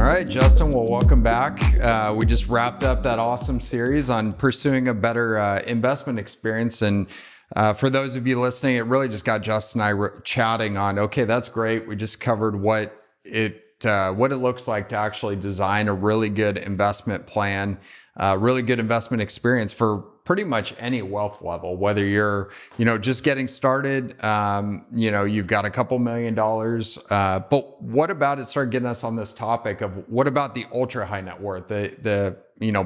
right, Justin, well, welcome back. We just wrapped up that awesome series on pursuing a better investment experience. And for those of you listening, it really just got Justin and I chatting on, okay, that's great. We just covered what it looks like to actually design a really good investment plan, really good investment experience for pretty much any wealth level, whether you're, just getting started, you've got a couple $1 million. But what about it started getting us on this topic of what about the ultra high net worth, the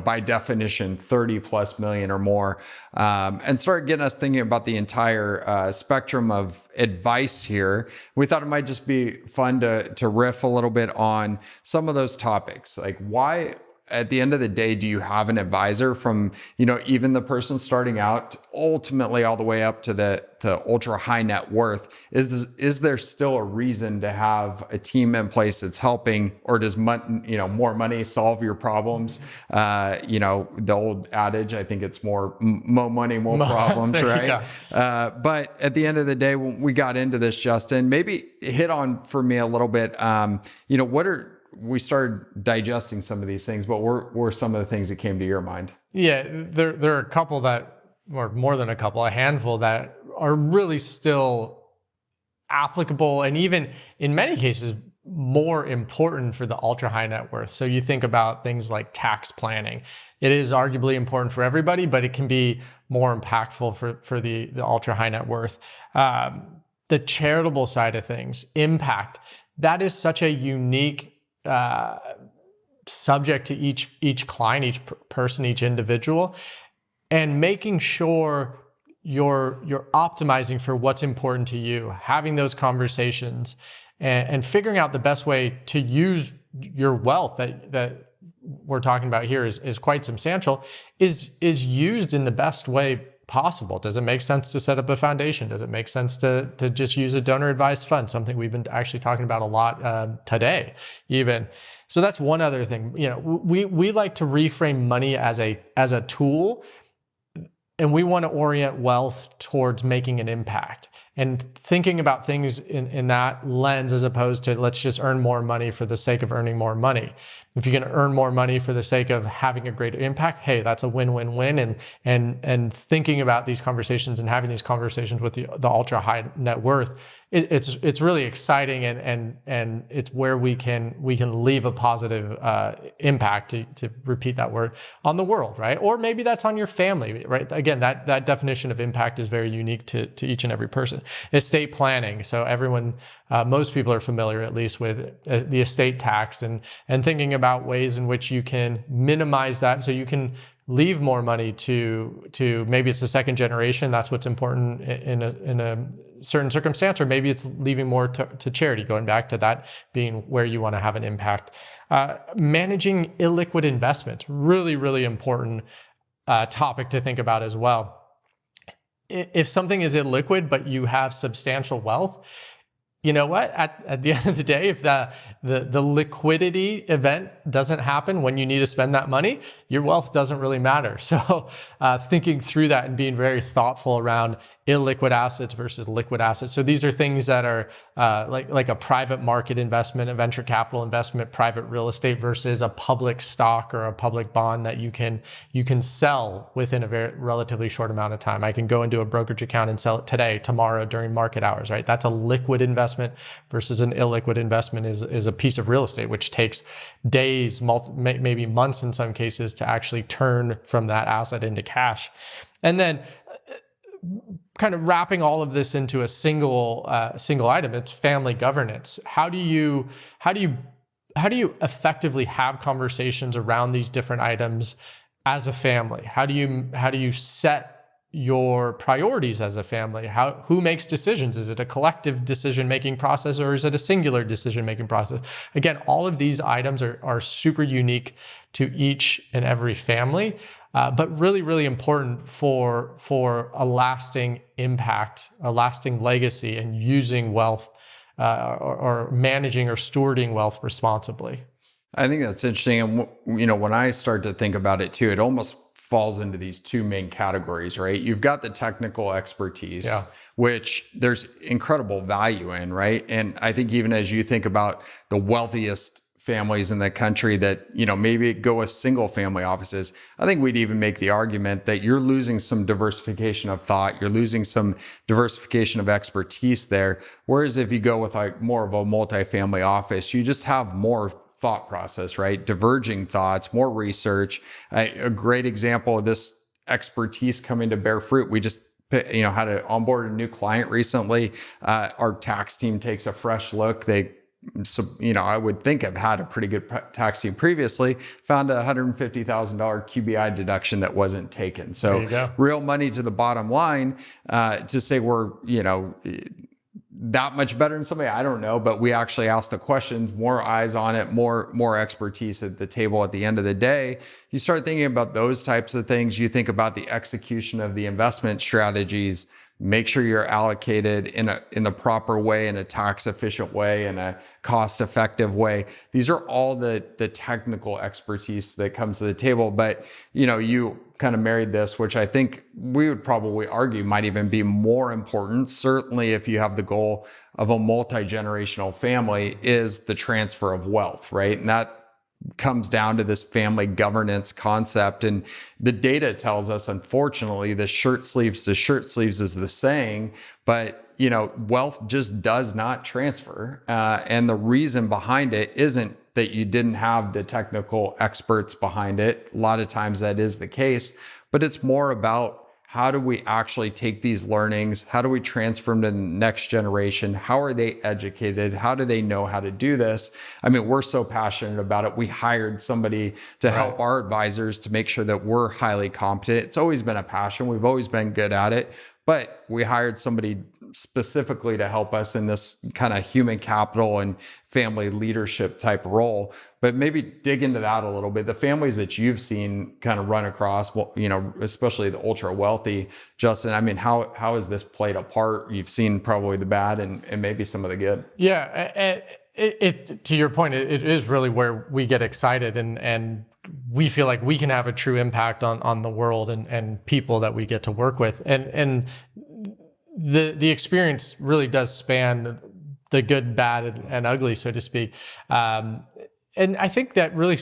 by definition, 30 plus million or more, and started getting us thinking about the entire spectrum of advice here. We thought it might just be fun to riff a little bit on some of those topics. Like, why, at the end of the day, do you have an advisor from, even the person starting out ultimately all the way up to the ultra high net worth? Is there still a reason to have a team in place that's helping, or does more money solve your problems? The old adage, I think it's more money, more problems, right? Yeah. But at the end of the day, when we got into this, Justin, maybe hit on for me a little bit, we started digesting some of these things, but what were some of the things that came to your mind? Yeah, there are a couple or more than a couple, a handful that are really still applicable, and even in many cases, more important for the ultra high net worth. So you think about things like tax planning. It is arguably important for everybody, but it can be more impactful for the ultra high net worth. The charitable side of things, impact, that is such a unique subject to each client, each person, each individual, and making sure you're optimizing for what's important to you, having those conversations and figuring out the best way to use your wealth that we're talking about here is quite substantial, is used in the best way possible. Does it make sense to set up a foundation? Does it make sense to just use a donor advised fund? Something we've been actually talking about a lot today, even. So that's one other thing. We like to reframe money as a tool, and we want to orient wealth towards making an impact and thinking about things in that lens, as opposed to let's just earn more money for the sake of earning more money. If you're going to earn more money for the sake of having a greater impact, hey, that's a win-win-win. And thinking about these conversations and having these conversations with the ultra high net worth, it's really exciting, and it's where we can leave a positive impact, to repeat that word, on the world, right? Or maybe that's on your family, right? Again, that definition of impact is very unique to each and every person. Estate planning. So everyone, most people are familiar at least with the estate tax, and thinking about ways in which you can minimize that so you can leave more money to maybe it's the second generation. That's what's important in a certain circumstance, or maybe it's leaving more to charity, going back to that being where you want to have an impact. Managing illiquid investments, really, really important topic to think about as well. If something is illiquid, but you have substantial wealth, you know what? At the end of the day, if the liquidity event doesn't happen when you need to spend that money, your wealth doesn't really matter. So thinking through that and being very thoughtful around illiquid assets versus liquid assets. So these are things that are like a private market investment, a venture capital investment, private real estate versus a public stock or a public bond that you can sell within a very relatively short amount of time. I can go into a brokerage account and sell it today, tomorrow, during market hours, right? That's a liquid investment versus an illiquid investment is a piece of real estate, which takes days, maybe months in some cases, to actually turn from that asset into cash. And then kind of wrapping all of this into a single item, it's family governance. How do you effectively have conversations around these different items as a family? How do you set your priorities as a family? Who makes decisions? Is it a collective decision-making process, or is it a singular decision-making process? Again, all of these items are super unique to each and every family, but really, really important for a lasting impact, a lasting legacy, and using wealth or managing or stewarding wealth responsibly. I think that's interesting. And, when I start to think about it too, it almost falls into these two main categories, right? You've got the technical expertise, which there's incredible value in, right? And I think even as you think about the wealthiest families in the country that, maybe go with single family offices, I think we'd even make the argument that you're losing some diversification of thought. You're losing some diversification of expertise there. Whereas if you go with like more of a multifamily office, you just have more thought process, right? Diverging thoughts, more research. A great example of this expertise coming to bear fruit. We just had to onboard a new client recently. Our tax team takes a fresh look. I would think I've had a pretty good tax team previously, found a $150,000 QBI deduction that wasn't taken. So real money to the bottom line. To say we're, that much better than somebody, I don't know, but we actually asked the questions, more eyes on it, more expertise at the table at the end of the day. You start thinking about those types of things. You think about the execution of the investment strategies. Make sure you're allocated in the proper way, in a tax efficient way, in a cost effective way. These are all the technical expertise that comes to the table. But you kind of married this, which I think we would probably argue might even be more important. Certainly, if you have the goal of a multi-generational family, is the transfer of wealth, right? And that comes down to this family governance concept. And the data tells us, unfortunately, the shirt sleeves is the saying, but wealth just does not transfer. And the reason behind it isn't that you didn't have the technical experts behind it. A lot of times that is the case, but it's more about how do we actually take these learnings? How do we transfer them to the next generation? How are they educated? How do they know how to do this? I mean, we're so passionate about it. We hired somebody to help our advisors to make sure that we're highly competent. It's always been a passion. We've always been good at it, but we hired somebody specifically to help us in this kind of human capital and family leadership type role. But maybe dig into that a little bit. The families that you've seen kind of run across, especially the ultra wealthy, Justin, I mean, how has this played a part? You've seen probably the bad and maybe some of the good. Yeah. It to your point, it is really where we get excited and we feel like we can have a true impact on the world and people that we get to work with. And the experience really does span the good, bad, and ugly, so to speak. And I think that really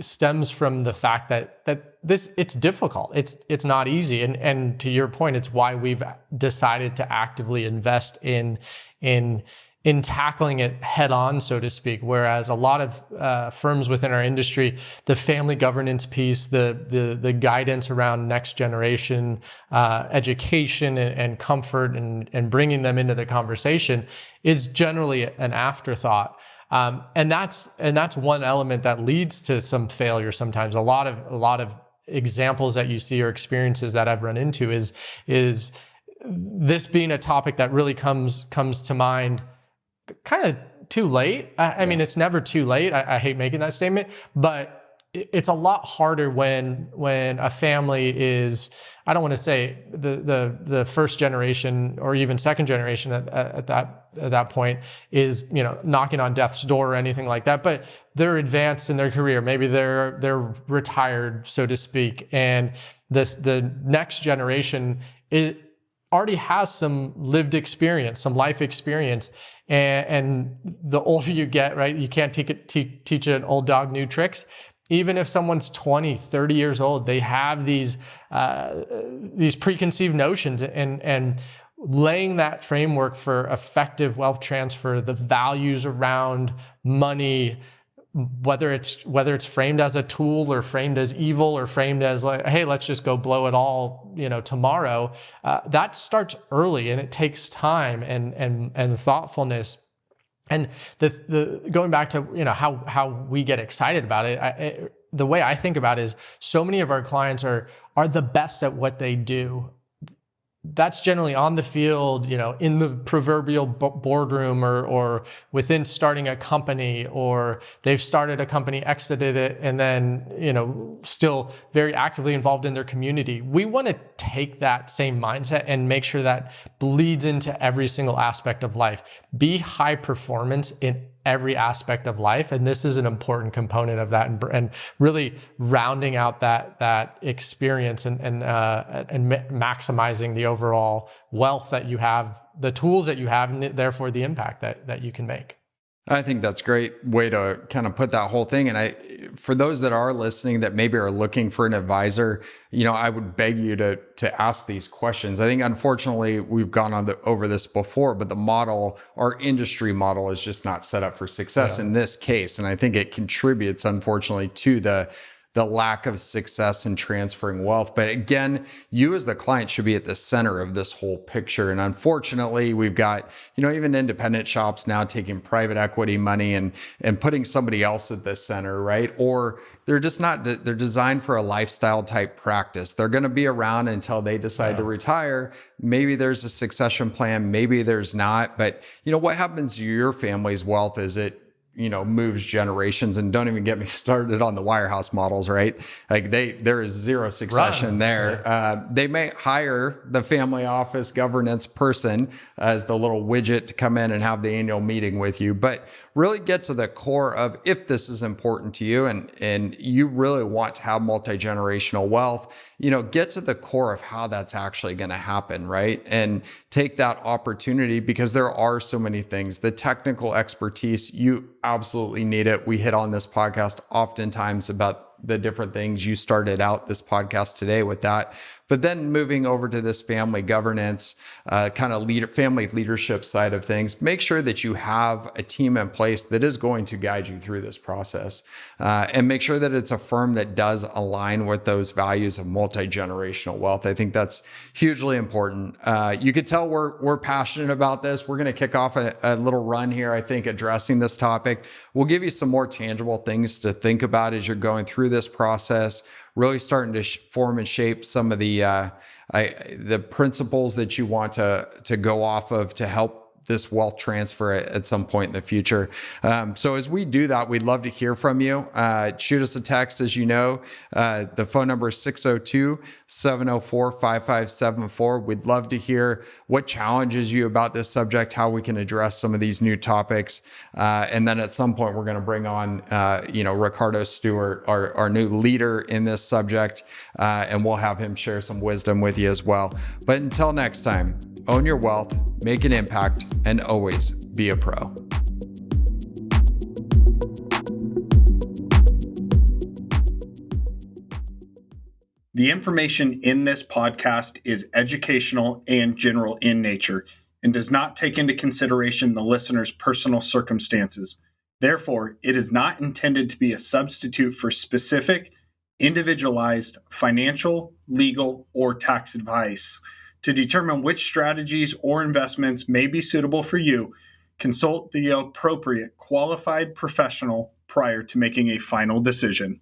stems from the fact that it's difficult. It's not easy. And to your point, it's why we've decided to actively invest in tackling it head on, so to speak. Whereas a lot of firms within our industry, the family governance piece, the guidance around next generation education and comfort and bringing them into the conversation is generally an afterthought. And that's one element that leads to some failure sometimes. A lot of examples that you see or experiences that I've run into is this being a topic that really comes to mind kind of too late. I mean, it's never too late. I hate making that statement, but it's a lot harder when a family is, I don't want to say the first generation or even second generation at that point is, knocking on death's door or anything like that, but they're advanced in their career. Maybe they're retired, so to speak. And the next generation already has some lived experience, some life experience. And the older you get, right, you can't teach an old dog new tricks. Even if someone's 20, 30 years old, they have these preconceived notions, and laying that framework for effective wealth transfer, the values around money, whether it's framed as a tool or framed as evil or framed as like, hey, let's just go blow it all, tomorrow. That starts early, and it takes time and thoughtfulness. And the going back to how we get excited about it, the way I think about it is so many of our clients are the best at what they do. That's generally on the field, in the proverbial boardroom or within starting a company, or they've started a company, exited it, and then, still very actively involved in their community. We want to take that same mindset and make sure that bleeds into every single aspect of life. Be high performance in every aspect of life. And this is an important component of that, and really rounding out that experience and maximizing the overall wealth that you have, the tools that you have, and therefore the impact that you can make. I think that's a great way to kind of put that whole thing. And for those that are listening that maybe are looking for an advisor, I would beg you to ask these questions. I think unfortunately we've gone over this before, but our industry model is just not set up for success in this case. And I think it contributes, unfortunately, to the lack of success in transferring wealth. But again, you as the client should be at the center of this whole picture. And unfortunately, we've got, even independent shops now taking private equity money and putting somebody else at the center, right? Or they're just not, they're designed for a lifestyle type practice. They're going to be around until they decide to retire. Maybe there's a succession plan, maybe there's not. But, what happens to your family's wealth is it moves generations. And don't even get me started on the wirehouse models, right? Like there is zero succession there. They may hire the family office governance person as the little widget to come in and have the annual meeting with you, but really get to the core of if this is important to you and you really want to have multi-generational wealth, get to the core of how that's actually going to happen, right? And take that opportunity because there are so many things. The technical expertise, you absolutely need it. We hit on this podcast oftentimes about the different things. You started out this podcast today with that. But then moving over to this family governance, kind of family leadership side of things, make sure that you have a team in place that is going to guide you through this process. And make sure that it's a firm that does align with those values of multi-generational wealth. I think that's hugely important. You could tell we're passionate about this. We're going to kick off a little run here, I think, addressing this topic. We'll give you some more tangible things to think about as you're going through this process, really starting to form and shape some of the principles that you want to go off of to help this wealth transfer at some point in the future. So as we do that, we'd love to hear from you. Shoot us a text. As you know, the phone number is 602-704-5574. We'd love to hear what challenges you about this subject, how we can address some of these new topics. And then at some point, we're going to bring on, Ricardo Stewart, our new leader in this subject, and we'll have him share some wisdom with you as well. But until next time, own your wealth, make an impact, and always be a pro. The information in this podcast is educational and general in nature and does not take into consideration the listener's personal circumstances. Therefore, it is not intended to be a substitute for specific, individualized financial, legal, or tax advice. To determine which strategies or investments may be suitable for you, consult the appropriate qualified professional prior to making a final decision.